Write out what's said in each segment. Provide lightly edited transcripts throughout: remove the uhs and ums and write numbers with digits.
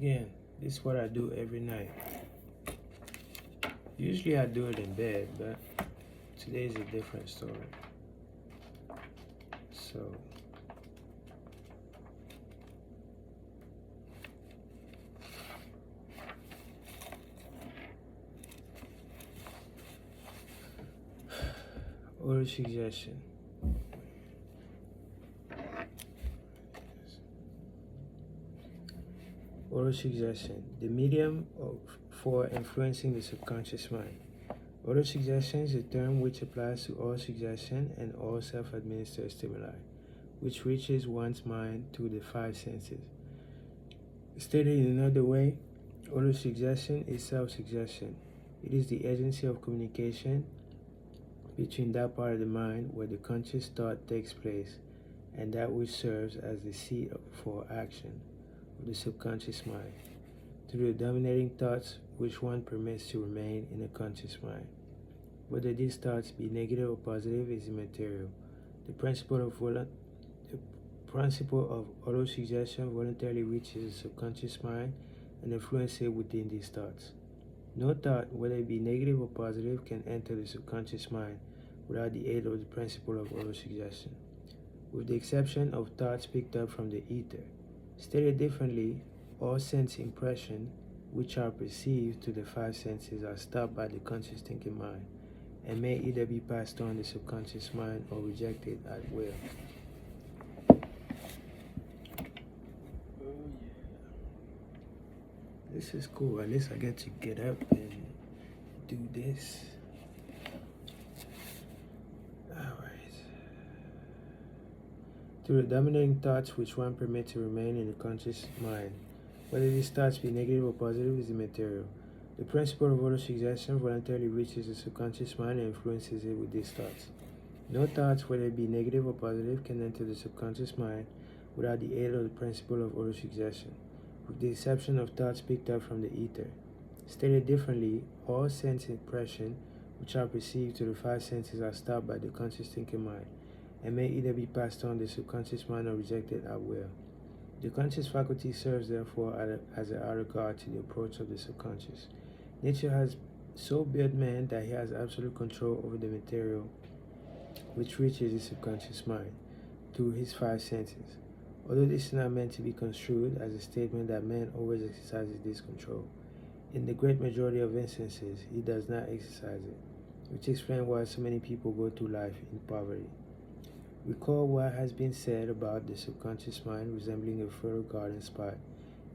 Again, this is what I do every night. Usually I do it in bed, but today is a different story. So, auto suggestion. Autosuggestion, the medium for influencing the subconscious mind. Autosuggestion is a term which applies to all suggestion and all self-administered stimuli, which reaches one's mind through the five senses. Stated in another way, autosuggestion is self-suggestion. It is the agency of communication between that part of the mind where the conscious thought takes place and that which serves as the seat for action of the subconscious mind, through the dominating thoughts which one permits to remain in the conscious mind. Whether these thoughts be negative or positive is immaterial. The principle of autosuggestion voluntarily reaches the subconscious mind and influences it within these thoughts. No thought, whether it be negative or positive, can enter the subconscious mind without the aid of the principle of autosuggestion, with the exception of thoughts picked up from the ether. Stated differently, all sense impressions which are perceived to the five senses are stopped by the conscious thinking mind and may either be passed on the subconscious mind or rejected at will. This is cool. At least I get to get up and do this. Alright. Through the dominating thoughts which one permits to remain in the conscious mind, whether these thoughts be negative or positive is immaterial. The principle of autosuggestion voluntarily reaches the subconscious mind and influences it with these thoughts. No thoughts, whether it be negative or positive, can enter the subconscious mind without the aid of the principle of autosuggestion, with the exception of thoughts picked up from the ether. Stated differently, all sense impressions which are perceived to the five senses are stopped by the conscious thinking mind and may either be passed on the subconscious mind or rejected at will. The conscious faculty serves therefore as an outer guard to the approach of the subconscious. Nature has so built man that he has absolute control over the material which reaches the subconscious mind through his five senses. Although this is not meant to be construed as a statement that man always exercises this control, in the great majority of instances he does not exercise it, which explains why so many people go through life in poverty. Recall what has been said about the subconscious mind resembling a fertile garden spot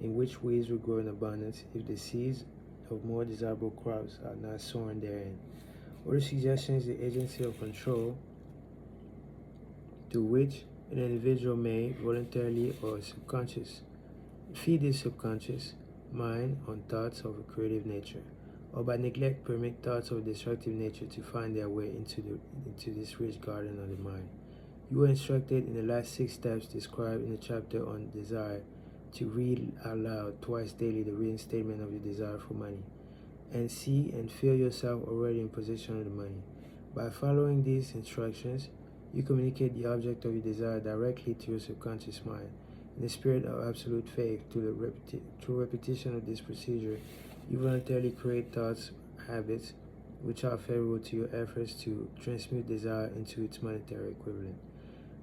in which weeds will grow in abundance if the seeds of more desirable crops are not sown therein. Autosuggestion is the agency of control to which an individual may, voluntarily or subconscious, feed his subconscious mind on thoughts of a creative nature, or by neglect permit thoughts of a destructive nature to find their way into this rich garden of the mind. You were instructed in the last 6 steps described in the chapter on desire to read out loud twice daily the written statement of your desire for money, and see and feel yourself already in possession of the money. By following these instructions, you communicate the object of your desire directly to your subconscious mind. In the spirit of absolute faith, through repetition of this procedure, you voluntarily create thoughts, habits, which are favorable to your efforts to transmute desire into its monetary equivalent.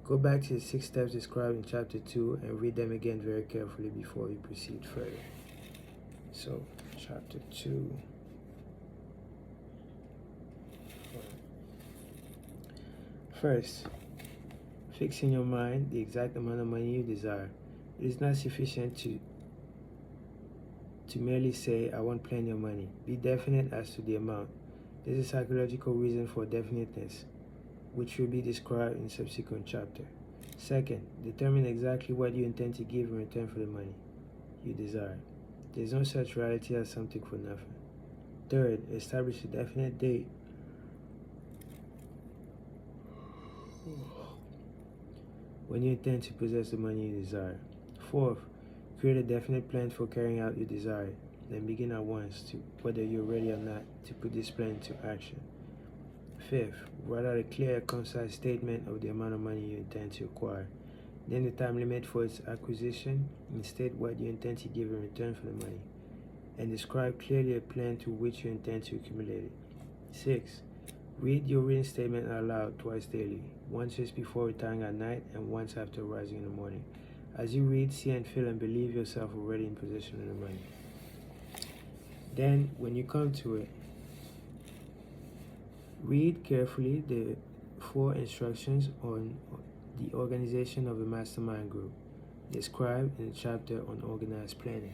Go back to the 6 steps described in chapter 2 and read them again very carefully before you proceed further. So, chapter 2. First, fix in your mind the exact amount of money you desire. It is not sufficient to merely say, I want plenty of money. Be definite as to the amount. There is a psychological reason for definiteness, which will be described in subsequent chapter. Second, determine exactly what you intend to give in return for the money you desire. There is no such reality as something for nothing. Third, establish a definite date when you intend to possess the money you desire. Fourth, create a definite plan for carrying out your desire, then begin at once to whether you're ready or not to put this plan into action. Fifth, write out a clear, concise statement of the amount of money you intend to acquire. Name the time limit for its acquisition and state what you intend to give in return for the money. And describe clearly a plan to which you intend to accumulate it. 6. Read your reading statement aloud twice daily, once just before retiring at night and once after rising in the morning. As you read, see and feel and believe yourself already in possession of the money. Then, when you come to it, read carefully the 4 instructions on the organization of a mastermind group, described in the chapter on organized planning.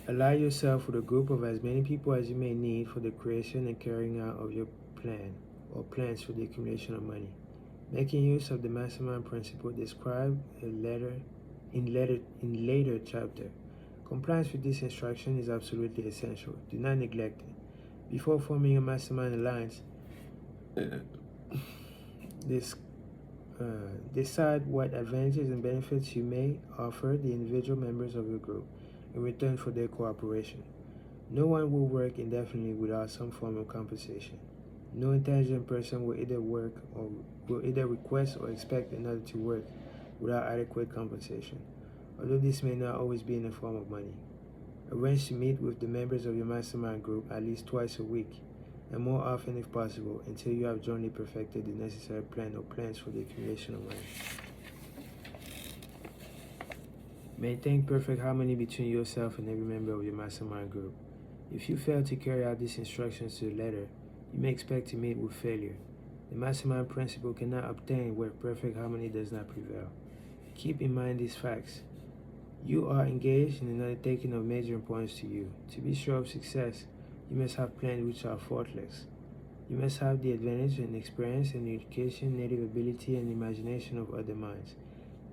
Ally yourself with a group of as many people as you may need for the creation and carrying out of your plan or plans for the accumulation of money. Making use of the mastermind principle described in later chapter. Compliance with this instruction is absolutely essential. Do not neglect it. Before forming a mastermind alliance, decide what advantages and benefits you may offer the individual members of your group in return for their cooperation. No one will work indefinitely without some form of compensation. No intelligent person will either request or expect another to work without adequate compensation, although this may not always be in the form of money. Arrange to meet with the members of your mastermind group at least twice a week, and more often if possible, until you have jointly perfected the necessary plan or plans for the accumulation of money. Maintain perfect harmony between yourself and every member of your mastermind group. If you fail to carry out these instructions to the letter, you may expect to meet with failure. The mastermind principle cannot obtain where perfect harmony does not prevail. Keep in mind these facts. You are engaged in an undertaking of major importance to you. To be sure of success, you must have plans which are faultless. You must have the advantage and experience and education, native ability, and imagination of other minds.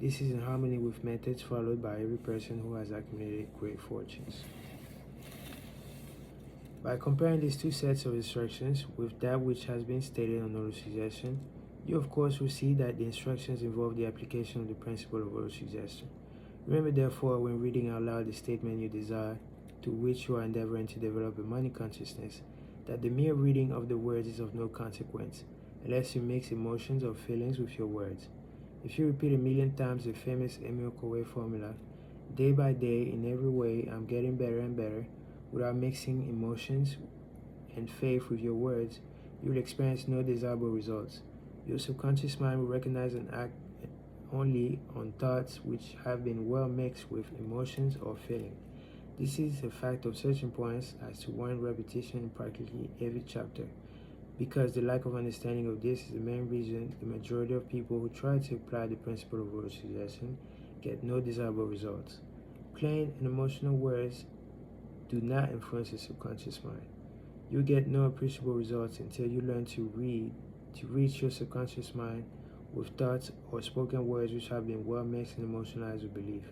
This is in harmony with methods followed by every person who has accumulated great fortunes. By comparing these 2 sets of instructions with that which has been stated on auto-suggestion, you of course will see that the instructions involve the application of the principle of auto-suggestion. Remember therefore, when reading out loud the statement you desire, to which you are endeavoring to develop a money consciousness, that the mere reading of the words is of no consequence, unless you mix emotions or feelings with your words. If you repeat 1,000,000 times the famous Emil Coué formula, day by day, in every way, I'm getting better and better, without mixing emotions and faith with your words, you will experience no desirable results. Your subconscious mind will recognize and act only on thoughts which have been well mixed with emotions or feeling. This is a fact of such importance as to warrant repetition in practically every chapter, because the lack of understanding of this is the main reason the majority of people who try to apply the principle of auto-suggestion get no desirable results. Plain and emotional words do not influence the subconscious mind. You get no appreciable results until you learn to reach your subconscious mind with thoughts or spoken words which have been well mixed and emotionalized with belief.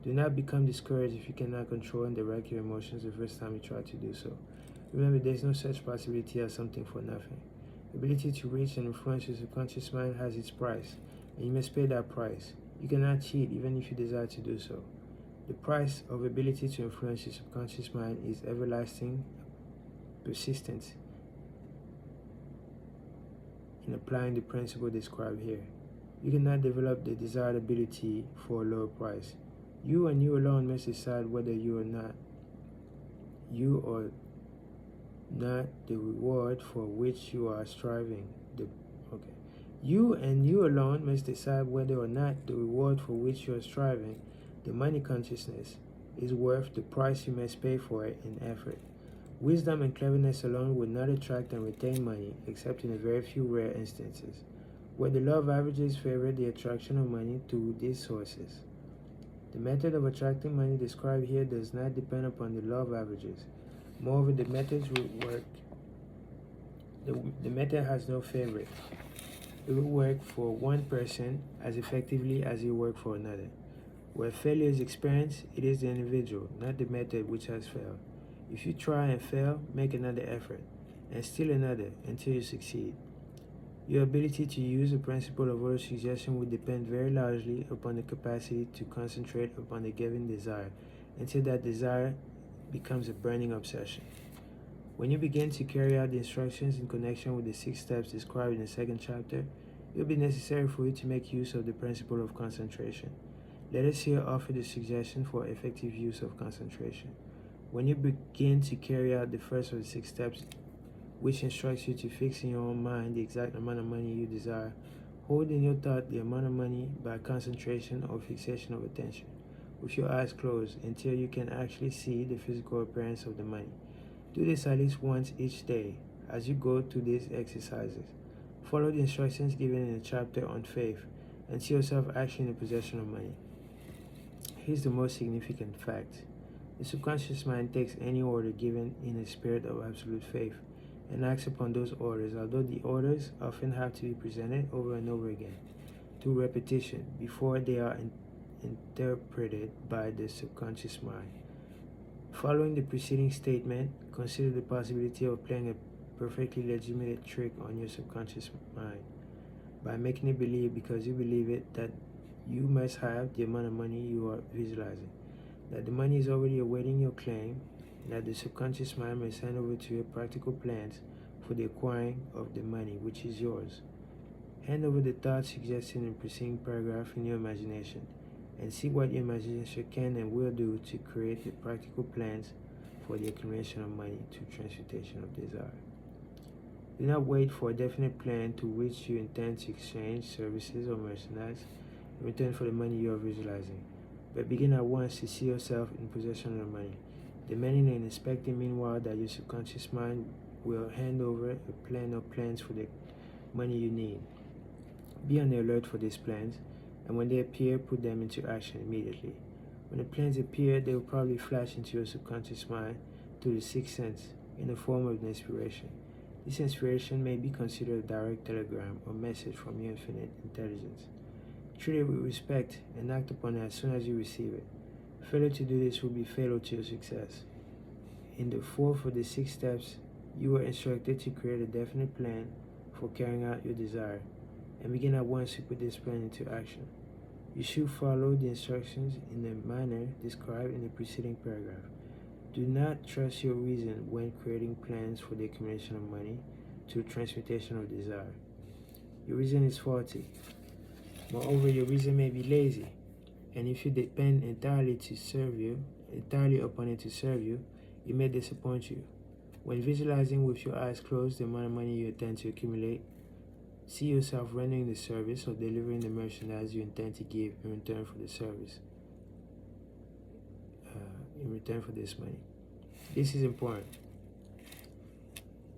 Do not become discouraged if you cannot control and direct your emotions the first time you try to do so. Remember, there is no such possibility as something for nothing. The ability to reach and influence your subconscious mind has its price, and you must pay that price. You cannot cheat even if you desire to do so. The price of ability to influence your subconscious mind is everlasting persistence in applying the principle described here. You cannot develop the desired ability for a lower price. You and you alone must decide whether you or not the reward for which you are striving. You and you alone must decide whether or not the reward for which you are striving, the money consciousness, is worth the price you must pay for it in effort. Wisdom and cleverness alone will not attract and retain money, except in a very few rare instances, where the law of averages favor the attraction of money to these sources. The method of attracting money described here does not depend upon the law of averages. Moreover, the method has no favorite. It will work for one person as effectively as it will work for another. Where failure is experienced, it is the individual, not the method which has failed. If you try and fail, make another effort, and still another, until you succeed. Your ability to use the principle of auto-suggestion will depend very largely upon the capacity to concentrate upon the given desire until that desire becomes a burning obsession. When you begin to carry out the instructions in connection with the 6 steps described in the second chapter, it will be necessary for you to make use of the principle of concentration. Let us here offer the suggestion for effective use of concentration. When you begin to carry out the first of the 6 steps, which instructs you to fix in your own mind the exact amount of money you desire, hold in your thought the amount of money by concentration or fixation of attention, with your eyes closed until you can actually see the physical appearance of the money. Do this at least once each day as you go through these exercises. Follow the instructions given in the chapter on faith and see yourself actually in the possession of money. Here's the most significant fact. The subconscious mind takes any order given in a spirit of absolute faith and acts upon those orders, although the orders often have to be presented over and over again through repetition before they are interpreted by the subconscious mind. Following the preceding statement, consider the possibility of playing a perfectly legitimate trick on your subconscious mind by making it believe, because you believe it, that you must have the amount of money you are visualizing, that the money is already awaiting your claim, and that the subconscious mind must hand over to you practical plans for the acquiring of the money which is yours. Hand over the thoughts suggested in the preceding paragraph in your imagination, and see what your imagination can and will do to create the practical plans for the accumulation of money to transmutation of desire. Do not wait for a definite plan to which you intend to exchange services or merchandise in return for the money you are visualizing, but begin at once to see yourself in possession of the money, demanding and expecting meanwhile that your subconscious mind will hand over a plan or plans for the money you need. Be on the alert for these plans, and when they appear, put them into action immediately. When the plans appear, they will probably flash into your subconscious mind through the sixth sense in the form of an inspiration. This inspiration may be considered a direct telegram or message from your infinite intelligence. Treat it with respect and act upon it as soon as you receive it. Failure to do this will be fatal to your success. In the fourth of the 6 steps, you are instructed to create a definite plan for carrying out your desire, and begin at once to put this plan into action. You should follow the instructions in the manner described in the preceding paragraph. Do not trust your reason when creating plans for the accumulation of money to transmutation of desire. Your reason is faulty. Moreover, your reason may be lazy, and if you depend entirely upon it to serve you, it may disappoint you. When visualizing with your eyes closed the amount of money you intend to accumulate, see yourself rendering the service or delivering the merchandise you intend to give in return for the service, in return for this money. This is important.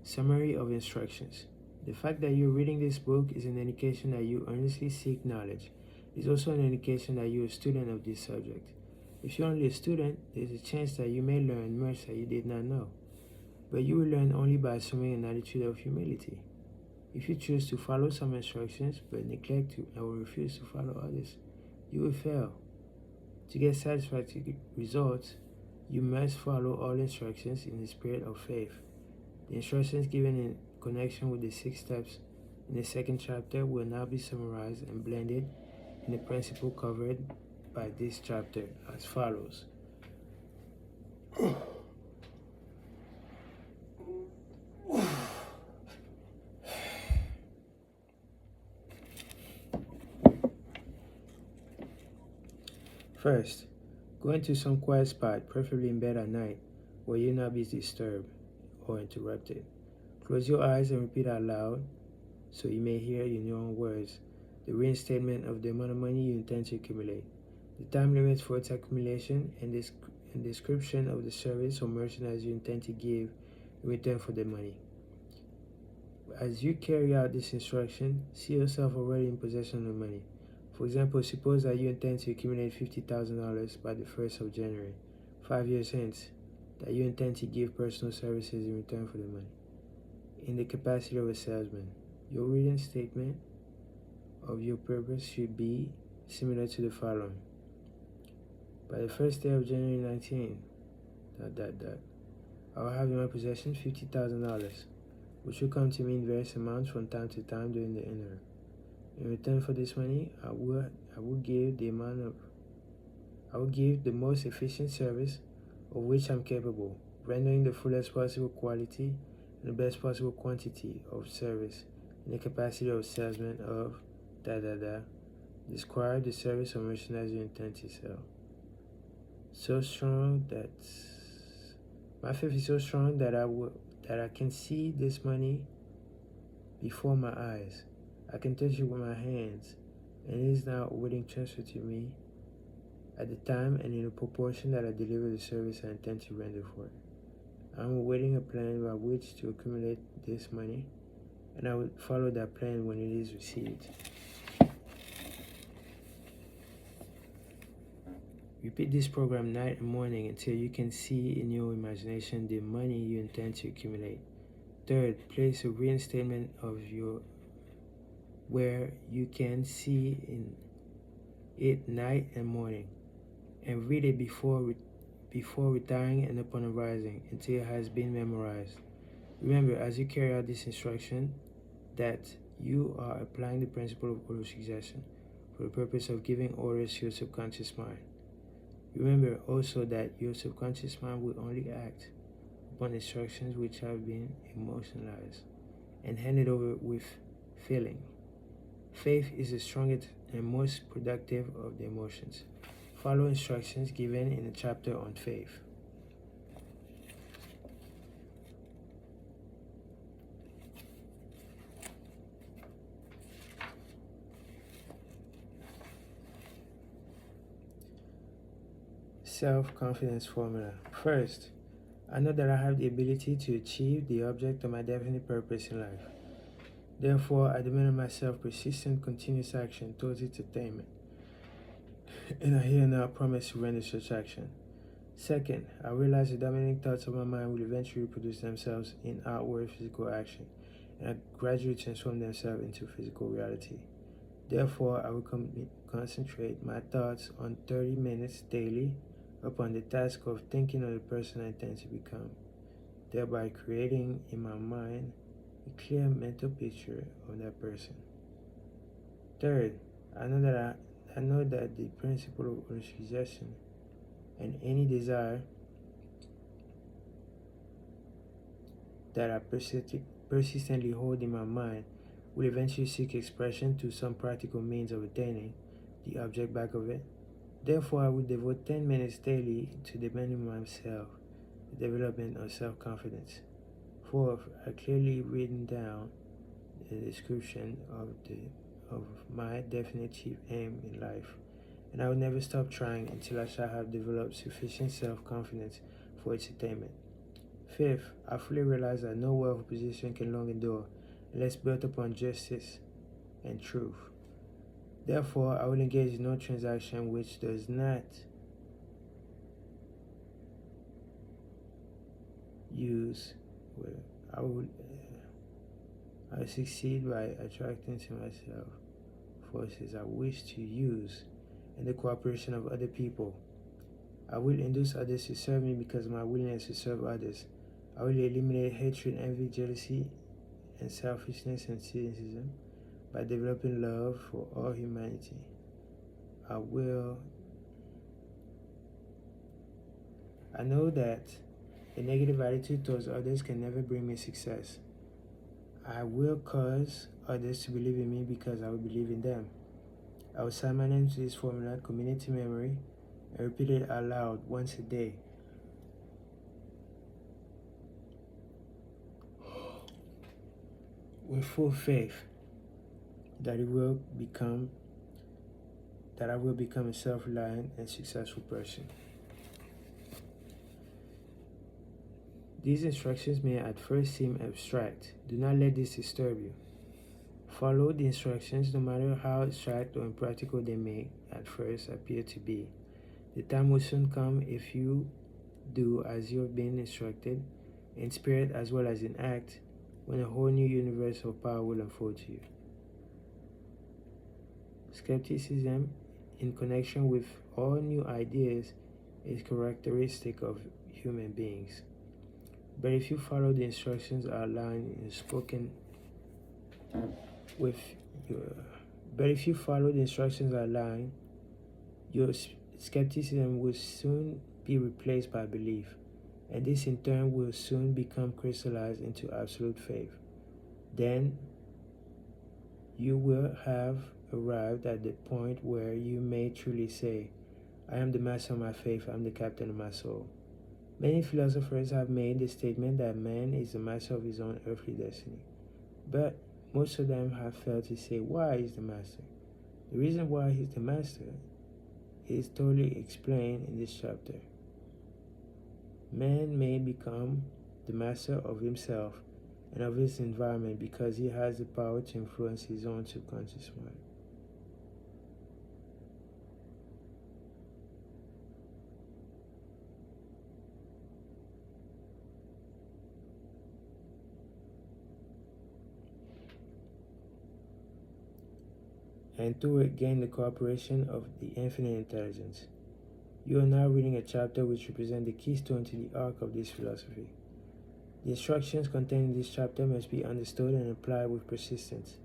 Summary of instructions. The fact that you're reading this book is an indication that you earnestly seek knowledge. It's also an indication that you're a student of this subject. If you're only a student, there's a chance that you may learn much that you did not know. But you will learn only by assuming an attitude of humility. If you choose to follow some instructions but neglect to or refuse to follow others, you will fail. To get satisfactory results, you must follow all instructions in the spirit of faith. The instructions given in connection with the 6 steps in the second chapter will now be summarized and blended in the principle covered by this chapter as follows. First, go into some quiet spot, preferably in bed at night, where you'll not be disturbed or interrupted. Close your eyes and repeat out loud, so you may hear in your own words the reinstatement of the amount of money you intend to accumulate, the time limits for its accumulation, and description of the service or merchandise you intend to give in return for the money. As you carry out this instruction, see yourself already in possession of the money. For example, suppose that you intend to accumulate $50,000 by the 1st of January, 5 years hence, that you intend to give personal services in return for the money. In the capacity of a salesman, your written statement of your purpose should be similar to the following. By the first day of January 19, I will have in my possession $50,000, which will come to me in various amounts from time to time during the interim. In return for this money, I will give the most efficient service of which I'm capable, rendering the fullest possible quality and the best possible quantity of service in the capacity of salesman of describe the service or merchandise you intend to sell. So strong that my faith is so strong that I can see this money before my eyes. I can touch it with my hands, and it is now awaiting transfer to me at the time and in the proportion that I deliver the service I intend to render for it. I am awaiting a plan by which to accumulate this money, and I will follow that plan when it is received. Repeat this program night and morning until you can see in your imagination the money you intend to accumulate. Third, place a reinstatement of your where you can see in it night and morning, and read it before retiring and upon arising until it has been memorized. Remember, as you carry out this instruction, that you are applying the principle of auto-suggestion for the purpose of giving orders to your subconscious mind. Remember also that your subconscious mind will only act upon instructions which have been emotionalized and handed over with feeling. Faith is the strongest and most productive of the emotions. Follow instructions given in the chapter on faith. Self-confidence formula. First, I know that I have the ability to achieve the object of my definite purpose in life. Therefore, I demand of myself persistent, continuous action towards its attainment. And I here now promise to render such action. Second, I realize the dominating thoughts of my mind will eventually reproduce themselves in outward physical action, and I gradually transform themselves into physical reality. Therefore, I will concentrate my thoughts on 30 minutes daily upon the task of thinking of the person I intend to become, thereby creating in my mind a clear mental picture of that person. Third, I know that the principle of suggestion and any desire that I persistently hold in my mind will eventually seek expression through some practical means of attaining the object back of it. Therefore, I will devote 10 minutes daily to demanding myself the development of self-confidence. Fourth, I clearly written down the description of my definite chief aim in life, and I will never stop trying until I shall have developed sufficient self-confidence for its attainment. Fifth, I fully realize that no wealth or position can long endure unless built upon justice and truth. Therefore, I will engage in no transaction which does not use. I will succeed by attracting to myself forces I wish to use and the cooperation of other people. I will induce others to serve me because of my willingness to serve others. I will eliminate hatred, envy, jealousy, and selfishness and cynicism by developing love for all humanity. I know that a negative attitude towards others can never bring me success. I will cause others to believe in me because I will believe in them. I will sign my name to this formula, commit it to memory, and repeat it aloud once a day. With full faith that I will become a self-reliant and successful person. These instructions may at first seem abstract. Do not let this disturb you. Follow the instructions no matter how abstract or impractical they may at first appear to be. The time will soon come if you do as you have been instructed, in spirit as well as in act, when a whole new universe of power will unfold to you. Skepticism in connection with all new ideas is characteristic of human beings. But if you follow the instructions outlined in spoken with your skepticism will soon be replaced by belief. and this in turn will soon become crystallized into absolute faith. Then you will have arrived at the point where you may truly say, I am the master of my faith, I am the captain of my soul. Many philosophers have made the statement that man is the master of his own earthly destiny, but most of them have failed to say why he's the master. The reason why he's the master is totally explained in this chapter. Man may become the master of himself and of his environment because he has the power to influence his own subconscious mind. And through it gain the cooperation of the infinite intelligence. You are now reading a chapter which represents the keystone to the arc of this philosophy. The instructions contained in this chapter must be understood and applied with persistence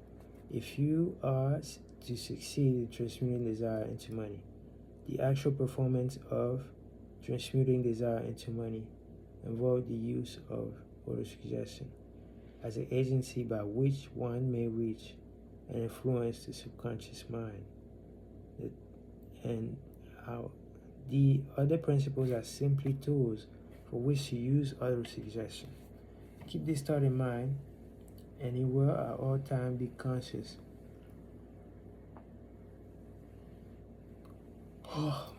if you are to succeed in transmuting desire into money. The actual performance of transmuting desire into money involves the use of autosuggestion as an agency by which one may reach and influence the subconscious mind. And how the other principles are simply tools for which to use autosuggestion. Keep this thought in mind, and you will at all times be conscious of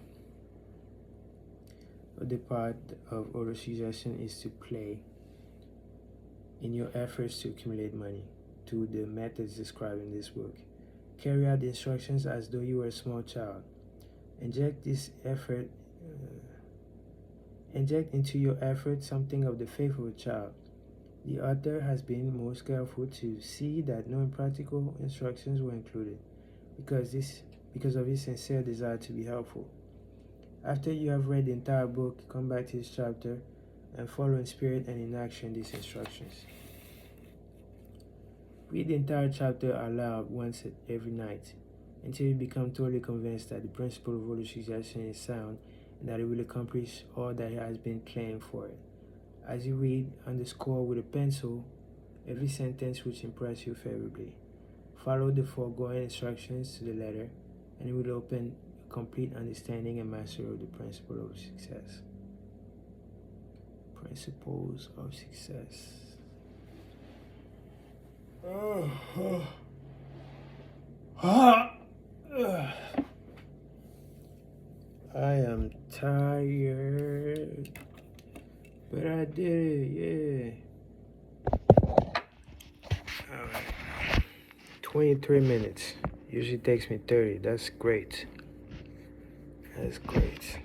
the part of autosuggestion is to play in your efforts to accumulate money through the methods described in this book. Carry out the instructions as though you were a small child. Inject into your effort something of the faith of a child. The author has been most careful to see that no impractical instructions were included because of his sincere desire to be helpful. After you have read the entire book, come back to this chapter and follow in spirit and in action these instructions. Read the entire chapter aloud once every night until you become totally convinced that the principle of autosuggestion is sound and that it will accomplish all that has been claimed for it. As you read, underscore with a pencil every sentence which impressed you favorably. Follow the foregoing instructions to the letter, and it will open a complete understanding and mastery of the principle of success. Principles of success. I am tired, but I did it, yeah. Alright, 23 minutes. Usually takes me 30. That's great. That's great.